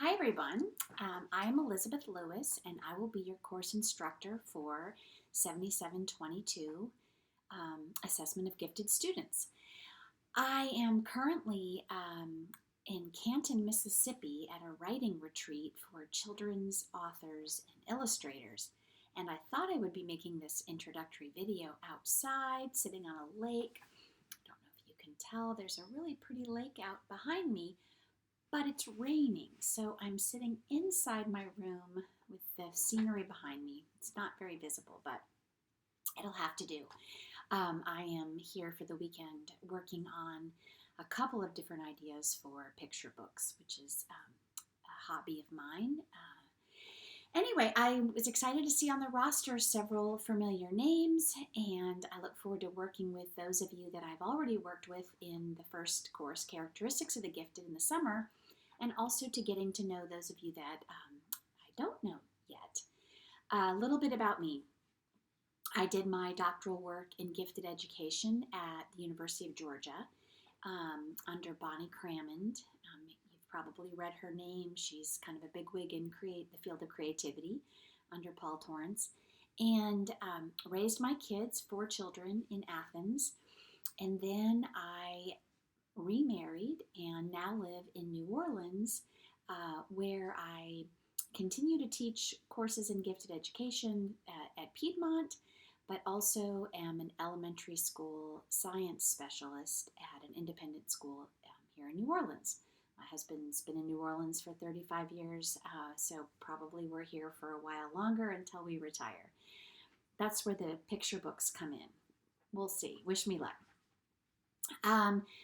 Hi everyone, I am Elizabeth Lewis and I will be your course instructor for 7722 Assessment of Gifted Students. I am currently in Canton, Mississippi at a writing retreat for children's authors and illustrators. And I thought I would be making this introductory video outside, sitting on a lake. I don't know if you can tell, there's a really pretty lake out behind me, but it's raining, so I'm sitting inside my room with the scenery behind me. It's not very visible, but it'll have to do. I am here for the weekend working on a couple of different ideas for picture books, which is a hobby of mine. Anyway, I was excited to see on the roster several familiar names, and I look forward to working with those of you that I've already worked with in the first course, Characteristics of the Gifted, in the summer, and also to getting to know those of you that I don't know yet. A little bit about me. I did my doctoral work in gifted education at the University of Georgia under Bonnie Crammond. You've probably read her name. She's kind of a bigwig in the field of creativity under Paul Torrance. And raised my kids, 4 children, in Athens. And then I remarried and now live in New Orleans, where I continue to teach courses in gifted education at Piedmont, but also am an elementary school science specialist at an independent school here in New Orleans. My husband's been in New Orleans for 35 years, so probably we're here for a while longer until we retire. That's where the picture books come in. We'll see. Wish me luck.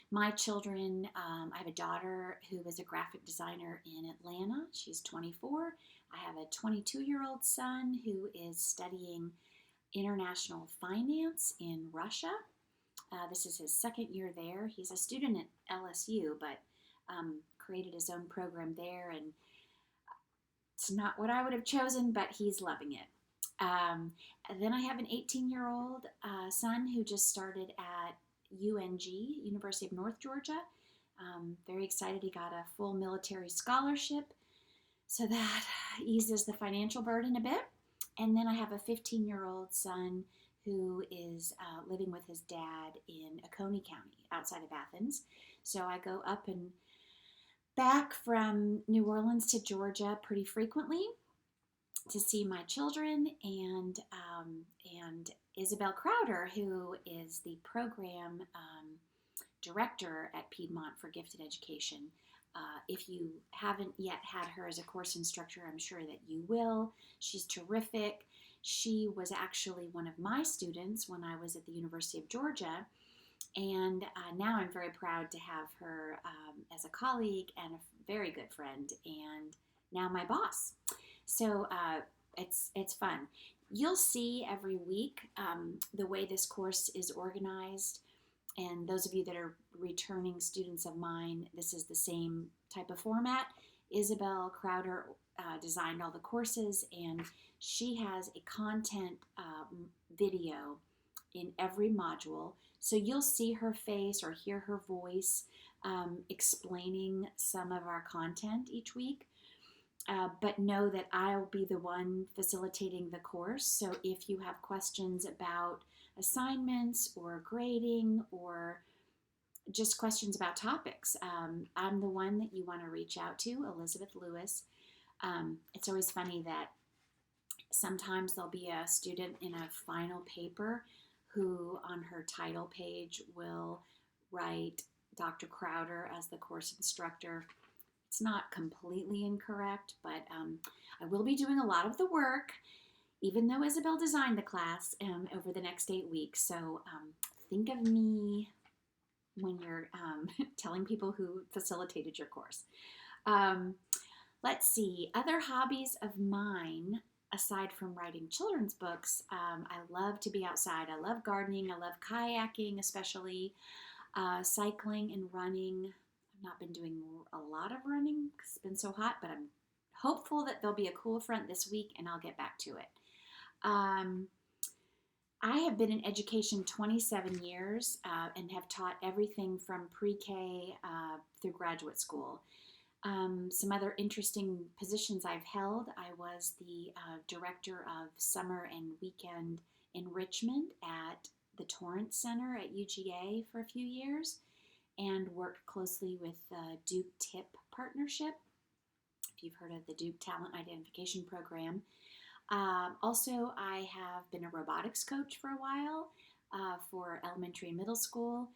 My children, I have a daughter who is a graphic designer in Atlanta. She's 24. I have a 22-year-old son who is studying international finance in Russia. This is his second year there. He's a student at LSU, but created his own program there, and it's not what I would have chosen, but he's loving it. And then I have an 18-year-old son who just started at UNG, University of North Georgia. Very excited he got a full military scholarship, so that eases the financial burden a bit. And then I have a 15-year-old son who is living with his dad in Oconee County, outside of Athens. So I go up and back from New Orleans to Georgia pretty frequently to see my children, and Isabel Crowder, who is the program director at Piedmont for Gifted Education. If you haven't yet had her as a course instructor, I'm sure that you will. She's terrific. She was actually one of my students when I was at the University of Georgia, and now I'm very proud to have her as a colleague and a very good friend, and now my boss. So it's fun. You'll see every week the way this course is organized. And those of you that are returning students of mine, this is the same type of format. Isabel Crowder designed all the courses, and she has a content video in every module. So you'll see her face or hear her voice explaining some of our content each week. But know that I'll be the one facilitating the course. So if you have questions about assignments or grading or just questions about topics, I'm the one that you want to reach out to, Elizabeth Lewis. It's always funny that sometimes there'll be a student in a final paper who on her title page will write Dr. Crowder as the course instructor. It's not completely incorrect, but I will be doing a lot of the work, even though Isabel designed the class, over the next 8 weeks. So think of me when you're telling people who facilitated your course. Let's see, other hobbies of mine, aside from writing children's books, I love to be outside. I love gardening. I love kayaking, especially cycling and running. Not been doing a lot of running because it's been so hot, but I'm hopeful that there'll be a cool front this week and I'll get back to it. I have been in education 27 years and have taught everything from pre-K through graduate school. Some other interesting positions I've held. I was the director of summer and weekend enrichment at the Torrance Center at UGA for a few years and worked closely with the Duke TIP partnership, if you've heard of the Duke Talent Identification Program. Also, I have been a robotics coach for a while for elementary and middle school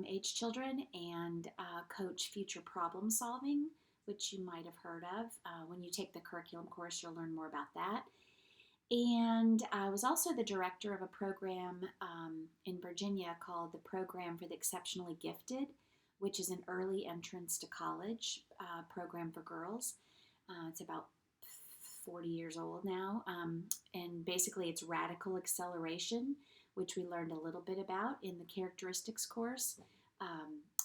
age children, and coach future problem solving, which you might have heard of. When you take the curriculum course, you'll learn more about that. And I was also the director of a program in Virginia called the Program for the Exceptionally Gifted, which is an early entrance to college program for girls. It's about 40 years old now. And basically it's radical acceleration, which we learned a little bit about in the characteristics course.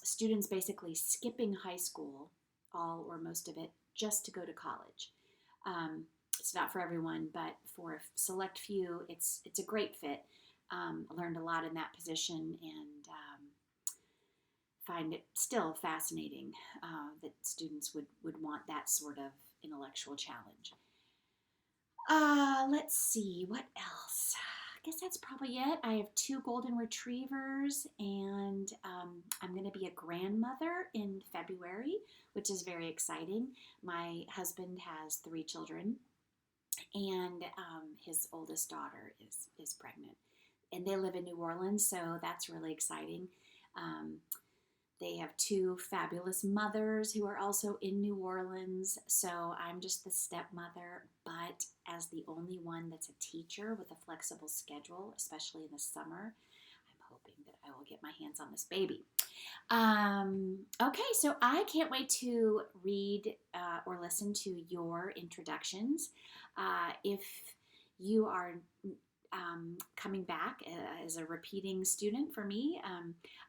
Students basically skipping high school, all or most of it, just to go to college. It's not for everyone, but for a select few, it's a great fit. I learned a lot in that position and find it still fascinating that students would want that sort of intellectual challenge. Let's see, what else? I guess that's probably it. I have 2 golden retrievers, and I'm going to be a grandmother in February, which is very exciting. My husband has 3 children, and his oldest daughter is pregnant. And they live in New Orleans, so that's really exciting. They have 2 fabulous mothers who are also in New Orleans, so I'm just the stepmother, but as the only one that's a teacher with a flexible schedule, especially in the summer, I'm hoping that I will get my hands on this baby. Okay, so I can't wait to read or listen to your introductions. If you are coming back as a repeating student for me,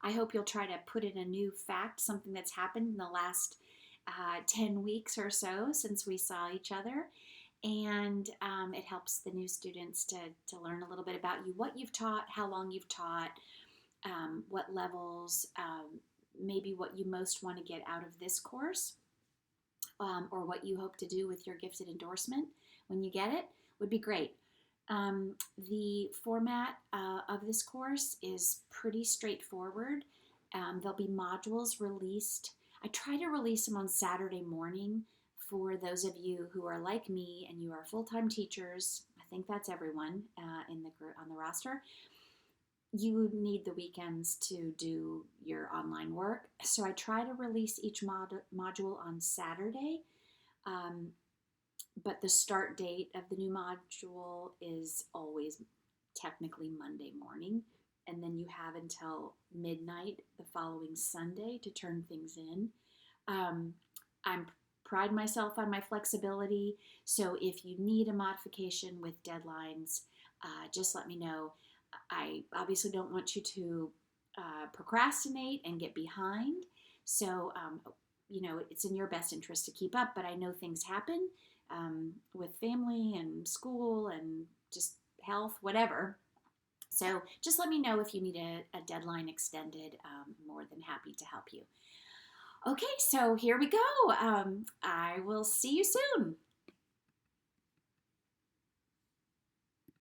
I hope you'll try to put in a new fact, something that's happened in the last 10 weeks or so since we saw each other. And it helps the new students to learn a little bit about you, what you've taught, how long you've taught, what levels, maybe what you most want to get out of this course, or what you hope to do with your gifted endorsement when you get it would be great. The format of this course is pretty straightforward. There'll be modules released. I try to release them on Saturday morning for those of you who are like me and you are full-time teachers. I think that's everyone on the roster. You need the weekends to do your online work. So I try to release each module on Saturday. But the start date of the new module is always technically Monday morning. And then you have until midnight the following Sunday to turn things in. I pride myself on my flexibility. So if you need a modification with deadlines, just let me know. I obviously don't want you to procrastinate and get behind. So, it's in your best interest to keep up, but I know things happen. With family and school and just health, whatever. So just let me know if you need a deadline extended. More than happy to help you. Okay, so here we go. I will see you soon.